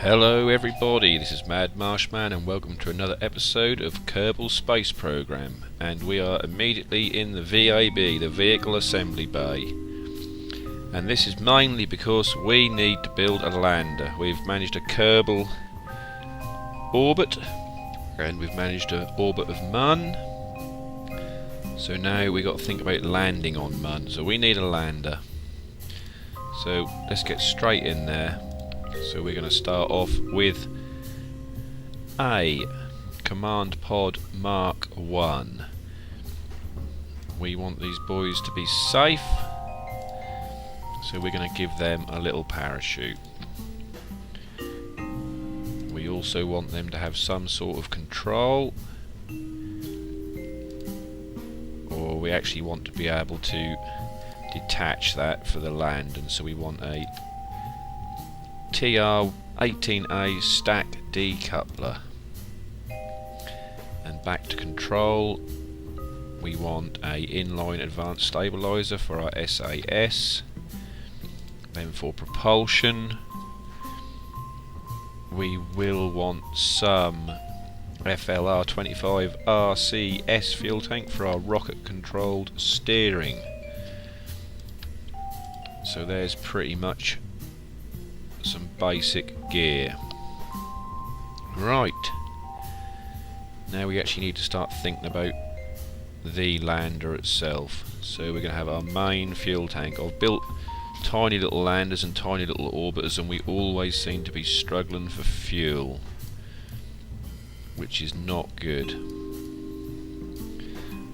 Hello everybody, this is Mad Marshman and welcome to another episode of Kerbal Space Program, and we are immediately in the VAB, the Vehicle Assembly Bay, and this is mainly because we need to build a lander. We've managed a Kerbal orbit and we've managed an orbit of Mun, so now we got to think about landing on Mun, so we need a lander. So let's get straight in there. So we're going to start off with a Command Pod Mark 1. We want these boys to be safe, so we're going to give them a little parachute. We also want them to have some sort of control, or we actually want to be able to detach that for the land, and so we want a TR-18A stack decoupler. And back to control, we want a inline advanced stabilizer for our SAS. Then for propulsion, we will want some FLR-25RCS fuel tank for our rocket controlled steering. So there's pretty much some basic gear. Right, now we actually need to start thinking about the lander itself. So we're going to have our main fuel tank. I've built tiny little landers and tiny little orbiters, and we always seem to be struggling for fuel, which is not good.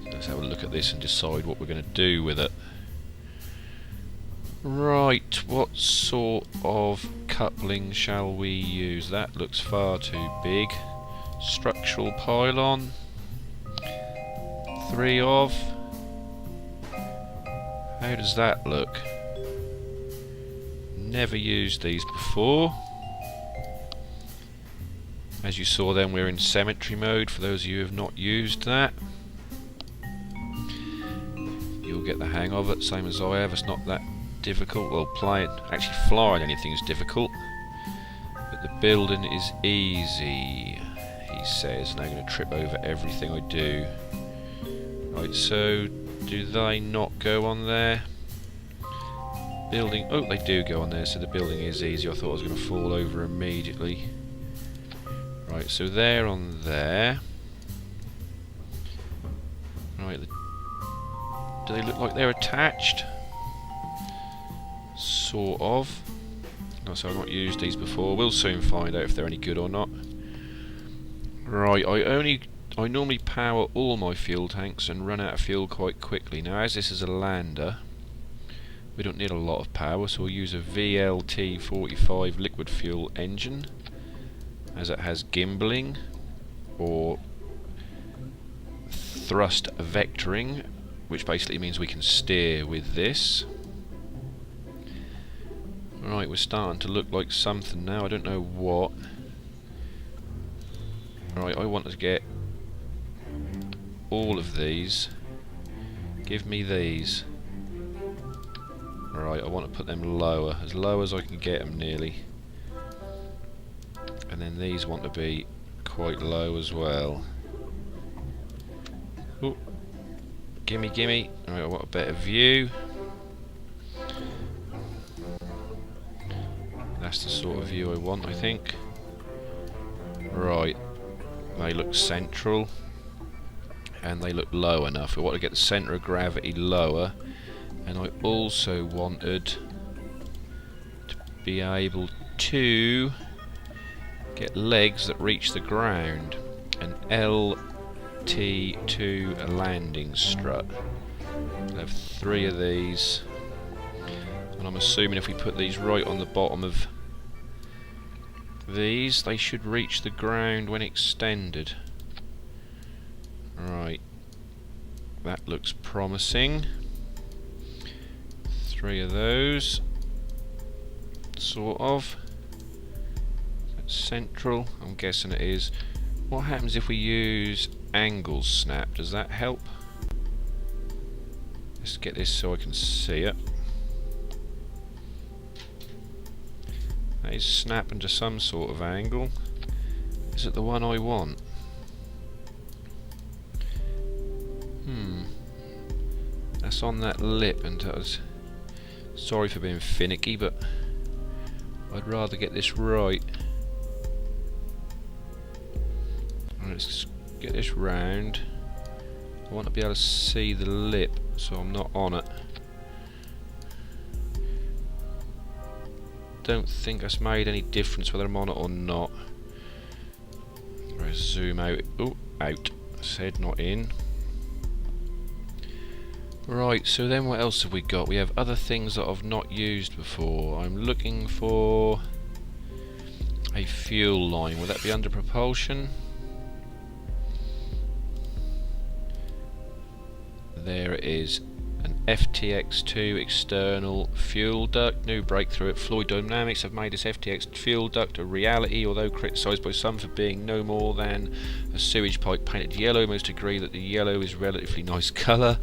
So let's have a look at this and decide what we're going to do with it. Right, what sort of coupling shall we use? That looks far too big. Structural pylon. 3 of. How does that look? Never used these before. As you saw then, we're in cemetery mode for those of you who have not used that. You'll get the hang of it, same as I have. It's not that difficult. Well, actually flying anything is difficult, but the building is easy, he says, and I'm going to trip over everything I do. Right, so do they not go on there? Building, oh, they do go on there, so the building is easy. I thought I was going to fall over immediately. Right, so they're on there. Right, do they look like they're attached? Sort of. Oh, so I've not used these before. We'll soon find out if they're any good or not. Right, I normally power all my fuel tanks and run out of fuel quite quickly. Now, as this is a lander, we don't need a lot of power, so we'll use a VLT-45 liquid fuel engine, as it has gimbaling or thrust vectoring, which basically means we can steer with this. Right, we're starting to look like something now, I don't know what. Right, I want to get all of these. Give me these. Right, I want to put them lower, as low as I can get them nearly. And then these want to be quite low as well. Ooh. Gimme, gimme. Right, I want a better view. That's the sort of view I want, I think. Right, they look central and they look low enough. I want to get the centre of gravity lower, and I also wanted to be able to get legs that reach the ground. An LT2 landing strut. I'll have 3 of these, and I'm assuming if we put these right on the bottom of these, they should reach the ground when extended. Right, that looks promising. 3 of those, sort of. That's central, I'm guessing it is. What happens if we use angle snap? Does that help? Let's get this so I can see it. That is snapping to some sort of angle. Is it the one I want? That's on that lip, and I was sorry for being finicky, but I'd rather get this right. Let's get this round. I want to be able to see the lip, so I'm not on it. Don't think that's made any difference whether I'm on it or not. Let's zoom out. Oh, out. Said not in. Right, so then what else have we got? We have other things that I've not used before. I'm looking for a fuel line. Will that be under propulsion? There it is. An FTX2 external fuel duct. New breakthrough at Fluid Dynamics have made this FTX fuel duct a reality, although criticised by some for being no more than a sewage pipe painted yellow. Most agree that the yellow is a relatively nice colour,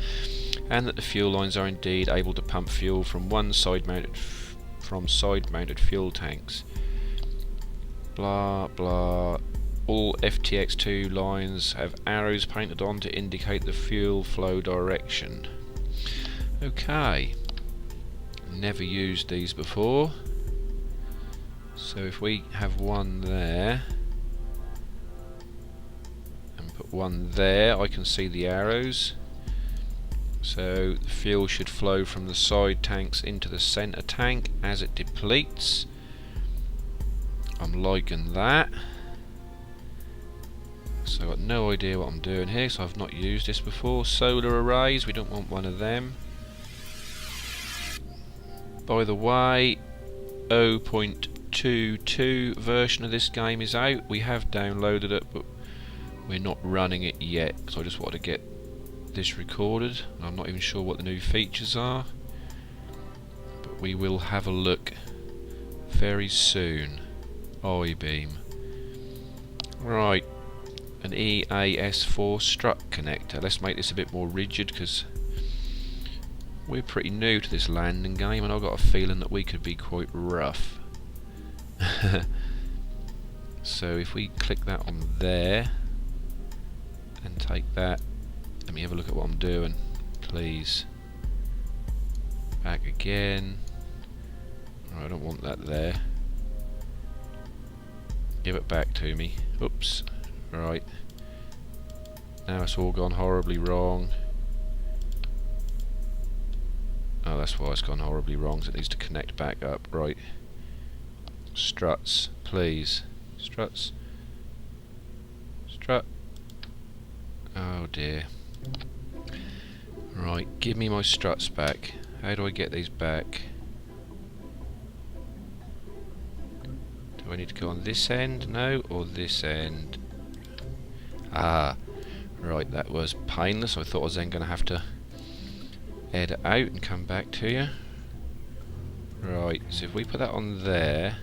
and that the fuel lines are indeed able to pump fuel from side-mounted fuel tanks. Blah blah. All FTX2 lines have arrows painted on to indicate the fuel flow direction. Okay, never used these before, so if we have one there and put one there, I can see the arrows, so the fuel should flow from the side tanks into the centre tank as it depletes. I'm liking that. So I've got no idea what I'm doing here, so I've not used this before. Solar arrays, we don't want one of them. By the way, 0.22 version of this game is out. We have downloaded it, but we're not running it yet, because I just wanted to get this recorded. I'm not even sure what the new features are, but we will have a look very soon. I-beam. Right, an EAS4 strut connector. Let's make this a bit more rigid, because we're pretty new to this landing game, and I've got a feeling that we could be quite rough. So if we click that on there and take that, let me have a look at what I'm doing, please. Back again. Oh, I don't want that there. Give it back to me. Oops. Right. Now it's all gone horribly wrong. Oh, that's why it's gone horribly wrong, so it needs to connect back up. Right. Struts, please. Struts. Strut. Oh dear. Right, give me my struts back. How do I get these back? Do I need to go on this end? No, or this end? Ah, right, that was painless. I thought I was then going to have to edit out and come back to you. Right, so if we put that on there,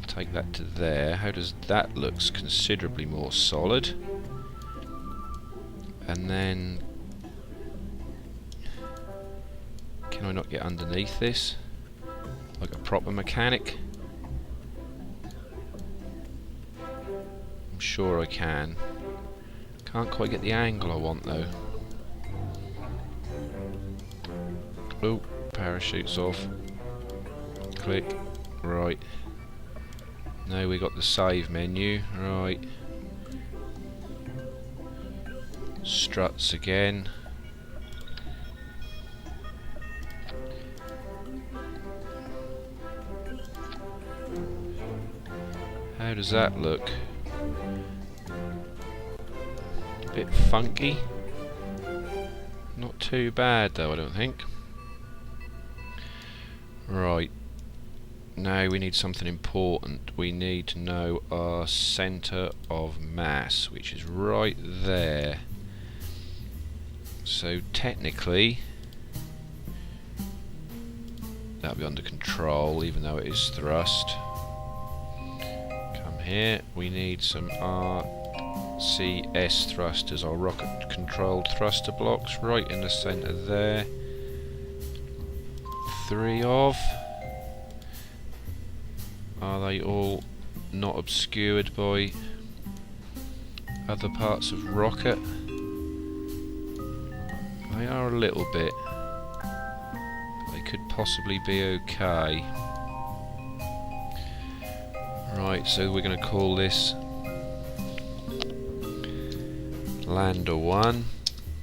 take that to there, how does that look? Considerably more solid. And then, can I not get underneath this like a proper mechanic? I'm sure I can. Can't quite get the angle I want though. Oh, parachute's off. Click. Right. Now we got the save menu. Right. Struts again. How does that look? A bit funky. Not too bad though, I don't think. Right. Now we need something important. We need to know our centre of mass, which is right there. So technically that'll be under control, even though it is thrust. Come here. We need some RCS thrusters, our rocket controlled thruster blocks, right in the centre there. 3 of. Are they all not obscured by other parts of rocket? They are a little bit. They could possibly be okay. Right, so we're going to call this Lander 1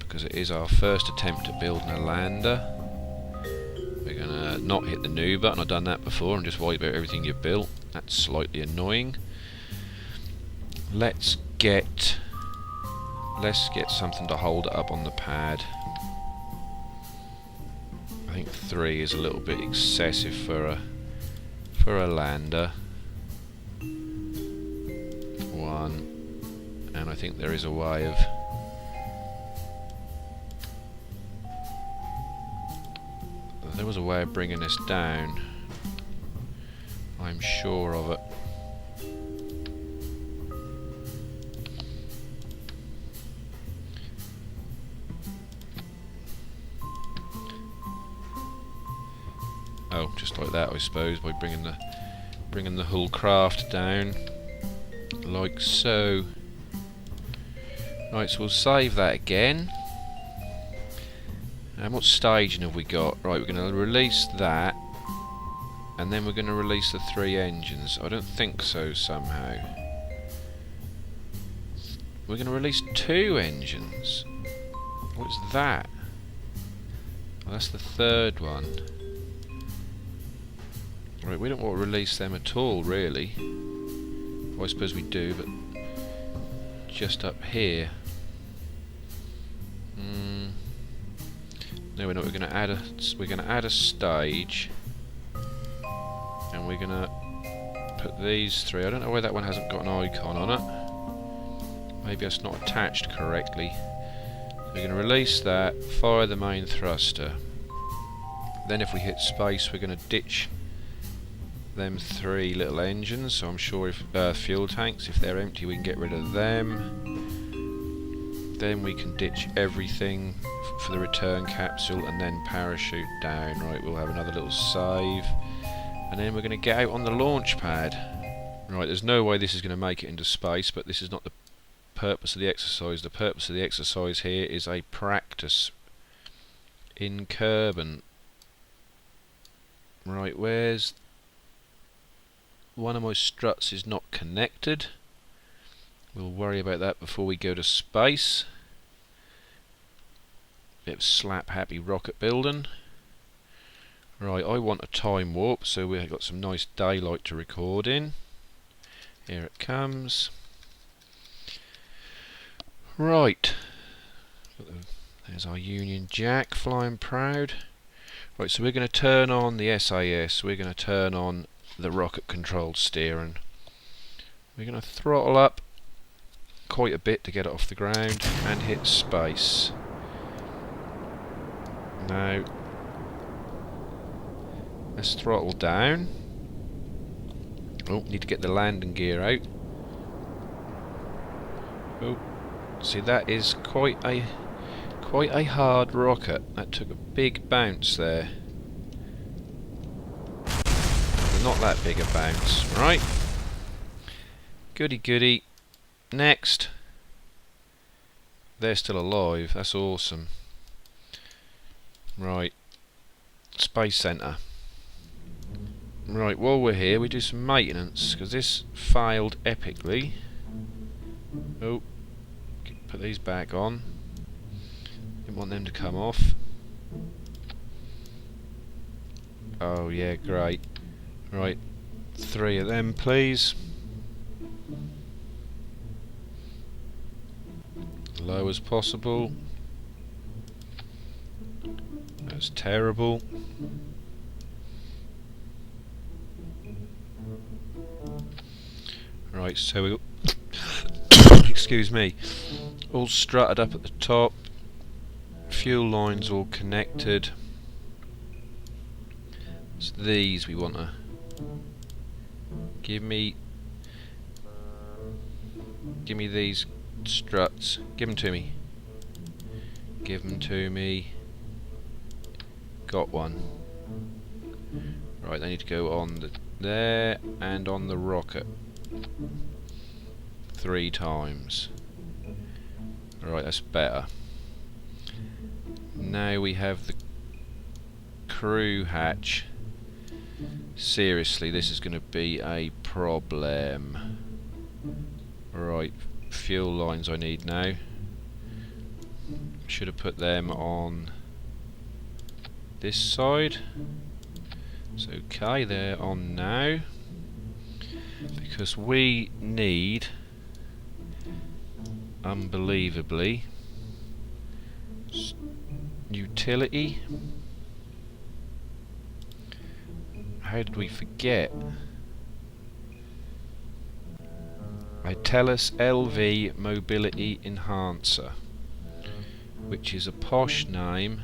because it is our first attempt at building a lander. We're going to not hit the new button. I've done that before and just wipe out everything you've built. That's slightly annoying. Let's get something to hold it up on the pad. I think 3 is a little bit excessive for a lander. 1, and I think there is a way of bringing this down. I'm sure of it. Oh, just like that, I suppose, by bringing the hull craft down, like so. Right, so we'll save that again. And what staging have we got? Right, we're going to release that, and then we're going to release the 3 engines. I don't think so somehow. We're going to release 2 engines. What's that? Oh, that's the 3rd one. Right, we don't want to release them at all, really. Well, I suppose we do, but just up here. No, we're not. We're going to add a stage, and we're going to put these 3. I don't know why that one hasn't got an icon on it. Maybe it's not attached correctly. So we're going to release that, fire the main thruster. Then if we hit space, we're going to ditch them 3 little engines. So I'm sure if fuel tanks, if they're empty, we can get rid of them. Then we can ditch everything for the return capsule and then parachute down. Right, we'll have another little save, and then we're going to get out on the launch pad. Right, there's no way this is going to make it into space, but this is not the purpose of the exercise. The purpose of the exercise here is a practice in Kerbin. Right, where's one of my struts is not connected. We'll worry about that before we go to space. Bit of slap happy rocket building. Right, I want a time warp, so we've got some nice daylight to record in. Here it comes. Right, there's our Union Jack flying proud. Right, so we're going to turn on the SAS. We're going to turn on the rocket controlled steering. We're going to throttle up quite a bit to get it off the ground and hit space. Now let's throttle down. Oh, need to get the landing gear out. Oh, see, that is quite a hard rocket. That took a big bounce there. Not that big a bounce, right? Goody goody. Next. They're still alive. That's awesome. Right. Space Centre. Right, while we're here, we do some maintenance, because this failed epically. Oh, put these back on. Didn't want them to come off. Oh yeah, great. Right, 3 of them, please. Low as possible. That's terrible. Right, so we excuse me, all strutted up at the top, fuel lines all connected. It's these we want to give me these struts. Give them to me. Give them to me. Got one. Right, they need to go on there and on the rocket 3 times. Right, that's better. Now we have the crew hatch. Seriously, this is going to be a problem. Right, fuel lines I need now. Should have put them on this side. It's okay, they're on now. Because we need, unbelievably, utility. How did we forget? Itellus LV Mobility Enhancer, which is a posh name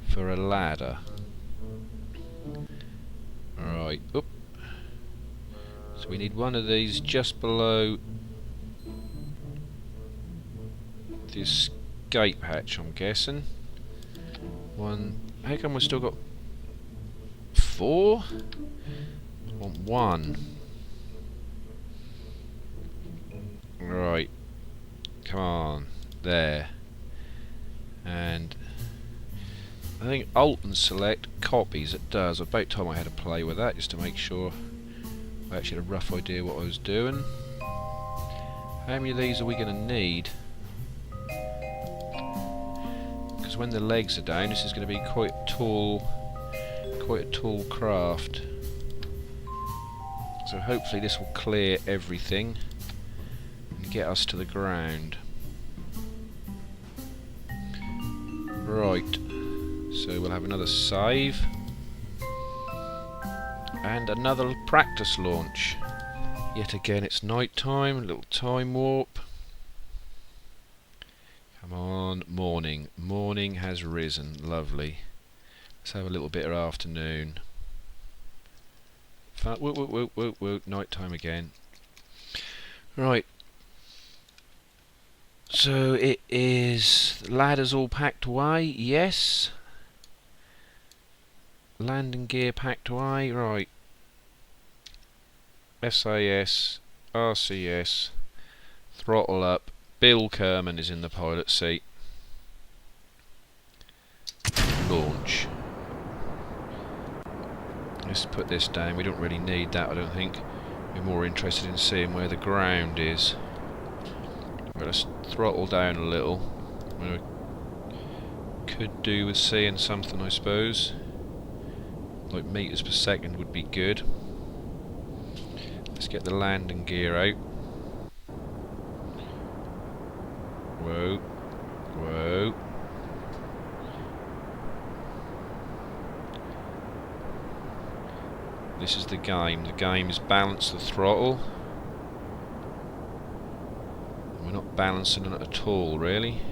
for a ladder. Right, up. So we need one of these just below the escape hatch, I'm guessing. One. How come we've still got 4? I want 1. Right. Come on. There. And I think Alt and Select copies, it does. About time I had to play with that just to make sure I actually had a rough idea what I was doing. How many of these are we going to need? Because when the legs are down, this is going to be quite a tall craft. So hopefully this will clear everything and get us to the ground. Right, so we'll have another save and another practice launch. Yet again it's night time, a little time warp. Come on, morning. Morning has risen, lovely. Let's have a little bit of afternoon. Whoa, night time again. Right. So it is, the ladder's all packed away, yes. Landing gear packed away, right. SAS, RCS, throttle up. Bill Kerbin is in the pilot seat. Launch. Let's put this down, we don't really need that I don't think. We're more interested in seeing where the ground is. Right, let's throttle down a little. We could do with seeing something I suppose. Like meters per second would be good. Let's get the landing gear out. Whoa. Whoa. This is the game. The game is balance the throttle. We're not balancing it at all, really.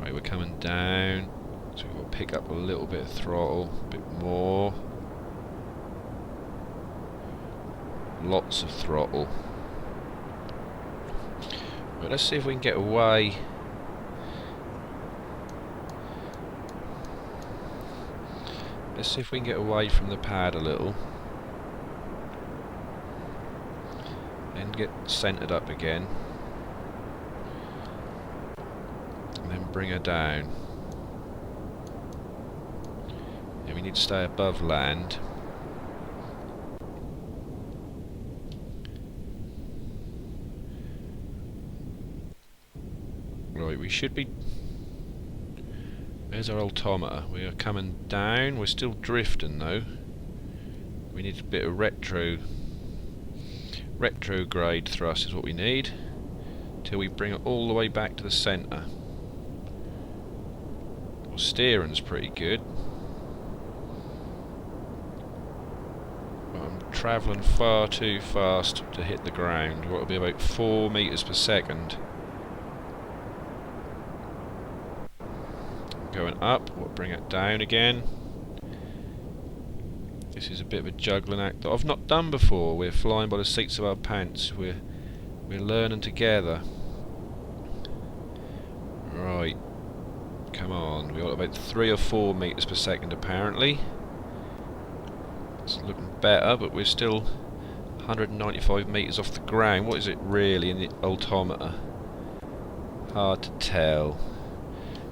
Right, we're coming down. So we've got to pick up a little bit of throttle, a bit more. Lots of throttle. Right, let's see if we can get away. Let's see if we can get away from the pad a little. And get centered up again. And then bring her down. Yeah, we need to stay above land. Right, we should be... There's our altimeter. We are coming down. We're still drifting though. We need a bit of retrograde thrust is what we need. Till we bring it all the way back to the centre. Well, steering's pretty good. But I'm travelling far too fast to hit the ground. What will be about 4 meters per second. Going up, we'll bring it down again. This is a bit of a juggling act that I've not done before. We're flying by the seats of our pants. We're learning together. Right. Come on, we've got about 3 or 4 meters per second apparently. It's looking better, but we're still 195 meters off the ground. What is it really in the altimeter? Hard to tell.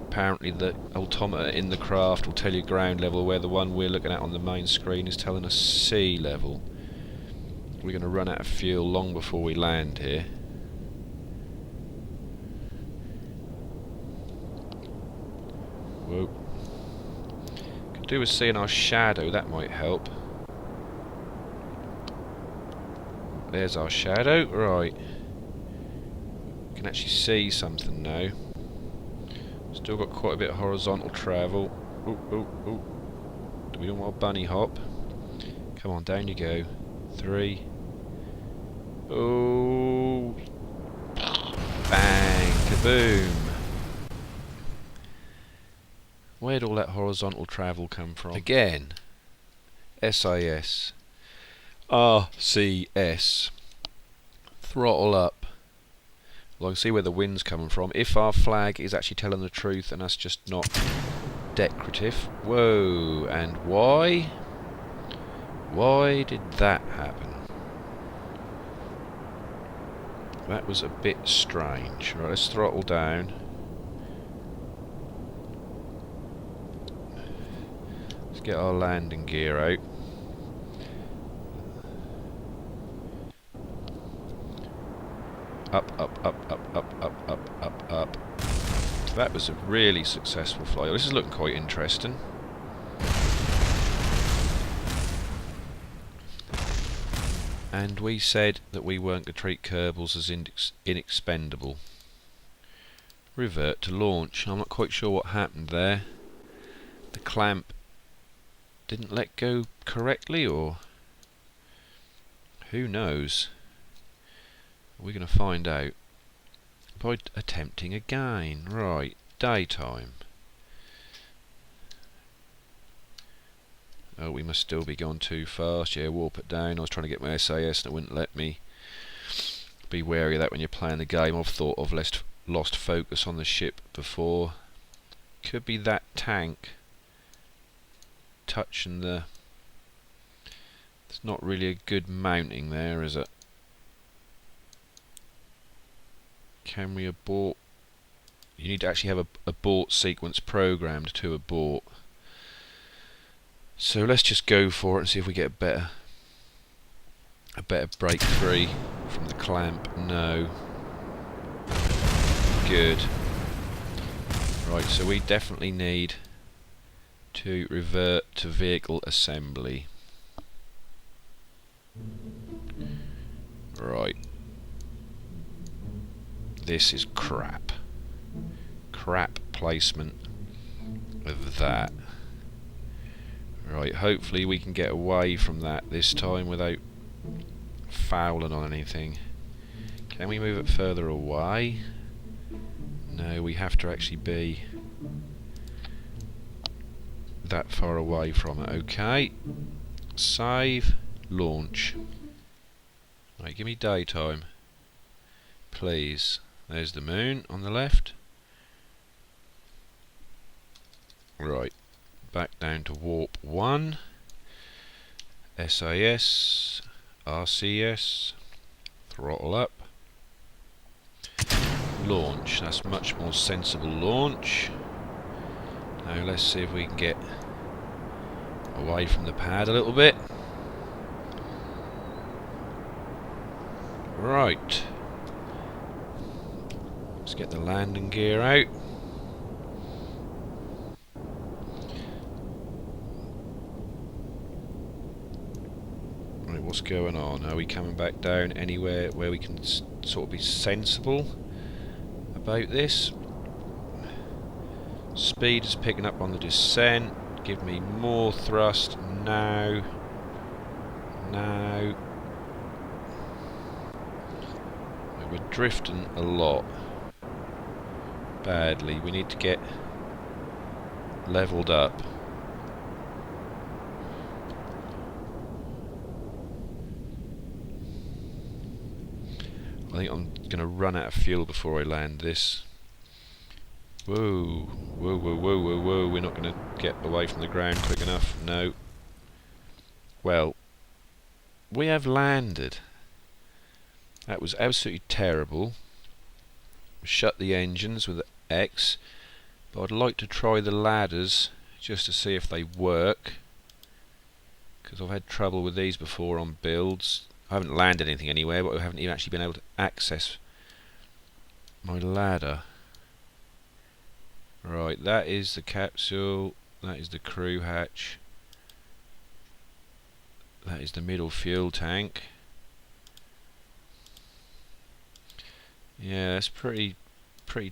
Apparently the altimeter in the craft will tell you ground level, where the one we're looking at on the main screen is telling us sea level. We're going to run out of fuel long before we land here. Whoa. Could do with seeing our shadow, that might help. There's our shadow, right. We can actually see something now. Still got quite a bit of horizontal travel. Ooh, ooh, ooh. Do we want a bunny hop? Come on, down you go. 3. Oh. Bang, kaboom. Where'd all that horizontal travel come from? Again. SIS. RCS. Throttle up. Well, I can see where the wind's coming from. If our flag is actually telling the truth and that's just not decorative. Whoa, and why? Why did that happen? That was a bit strange. Right, let's throttle down. Let's get our landing gear out. Up, up, up, up, up, up, up, up, up. That was a really successful flight. This is looking quite interesting. And we said that we weren't going to treat Kerbals as inexpendable. Revert to launch. I'm not quite sure what happened there. The clamp didn't let go correctly, or who knows? We're going to find out by attempting again. Right, daytime. Oh, we must still be going too fast. Yeah, warp it down. I was trying to get my SAS and it wouldn't let me. Be wary of that when you're playing the game. I've thought I've lost focus on the ship before. Could be that tank touching the... It's not really a good mounting there, is it? Can we abort? You need to actually have a abort sequence programmed to abort. So let's just go for it and see if we get a better break free from the clamp. No. Good. Right, so we definitely need to revert to vehicle assembly. Right. This is crap. Crap placement of that. Right, hopefully we can get away from that this time without fouling on anything. Can we move it further away? No, we have to actually be that far away from it. Okay. Save. Launch. Right, give me daytime. Please. There's the moon on the left. Right. Back down to warp 1. SAS. RCS. Throttle up. Launch. That's much more sensible launch. Now let's see if we can get away from the pad a little bit. Right. Let's get the landing gear out. Right, what's going on? Are we coming back down anywhere where we can sort of be sensible about this? Speed is picking up on the descent. Give me more thrust now. Now. We're drifting a lot. Badly. We need to get leveled up. I think I'm going to run out of fuel before I land this. Whoa, whoa, whoa, whoa, whoa, whoa. We're not going to get away from the ground quick enough. No. Well, we have landed. That was absolutely terrible. Shut the engines with X. But I'd like to try the ladders just to see if they work, because I've had trouble with these before on builds. I haven't landed anything anywhere, but I haven't even actually been able to access my ladder. Right, that is the capsule, that is the crew hatch, that is the middle fuel tank. Yeah, it's pretty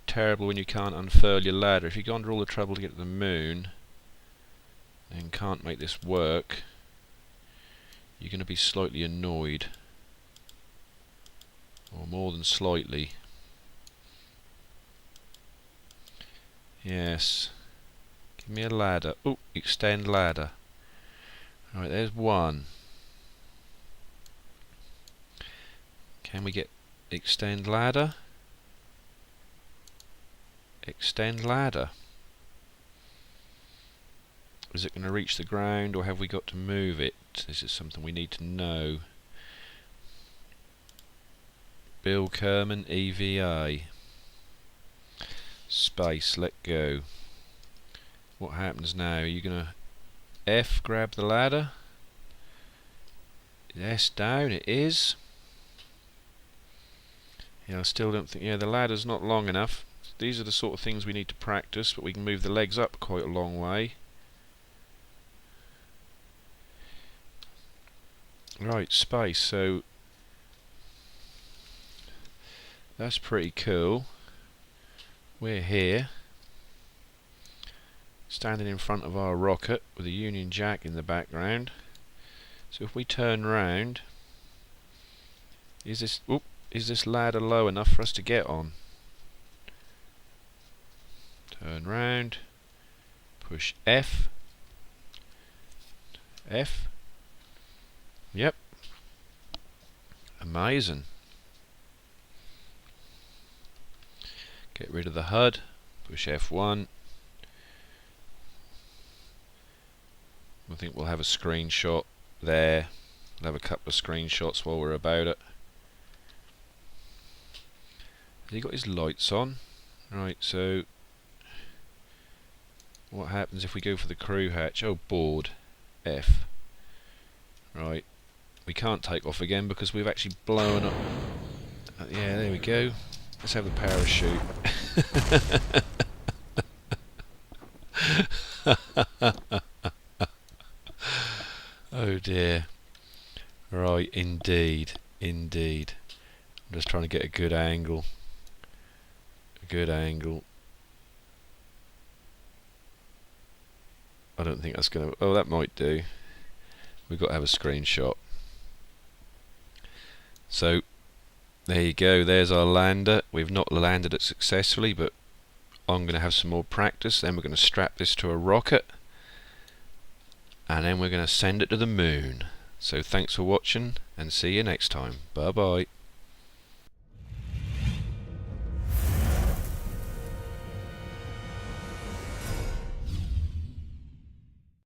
terrible when you can't unfurl your ladder. If you go under all the trouble to get to the moon and can't make this work, you're going to be slightly annoyed, or more than slightly. Yes, give me a ladder. Oh, extend ladder. Right, there's one. Can we get extend ladder? Extend ladder. Is it going to reach the ground, or have we got to move it? This is something we need to know. Bill Kerbin, EVA. Space, let go. What happens now? Are you going to F grab the ladder? S down, it is. Yeah, I still don't think, yeah, the ladder's not long enough. These are the sort of things we need to practice, but we can move the legs up quite a long way. Right, space, so that's pretty cool. We're here, standing in front of our rocket with a Union Jack in the background. So if we turn round, is this ladder low enough for us to get on? Turn round, push F, F. Yep, amazing. Get rid of the HUD, push F1. I think we'll have a screenshot there. We'll have a couple of screenshots while we're about it. Has he got his lights on? Right, so what happens if we go for the crew hatch? Oh, board. F. Right, we can't take off again because we've actually blown up. Yeah, there we go. Let's have the parachute. Oh dear. Right, indeed. I'm just trying to get a good angle. I don't think that's going to... Oh, that might do. We've got to have a screenshot. So, there you go. There's our lander. We've not landed it successfully, but I'm going to have some more practice. Then we're going to strap this to a rocket. And then we're going to send it to the moon. So thanks for watching, and see you next time. Bye bye.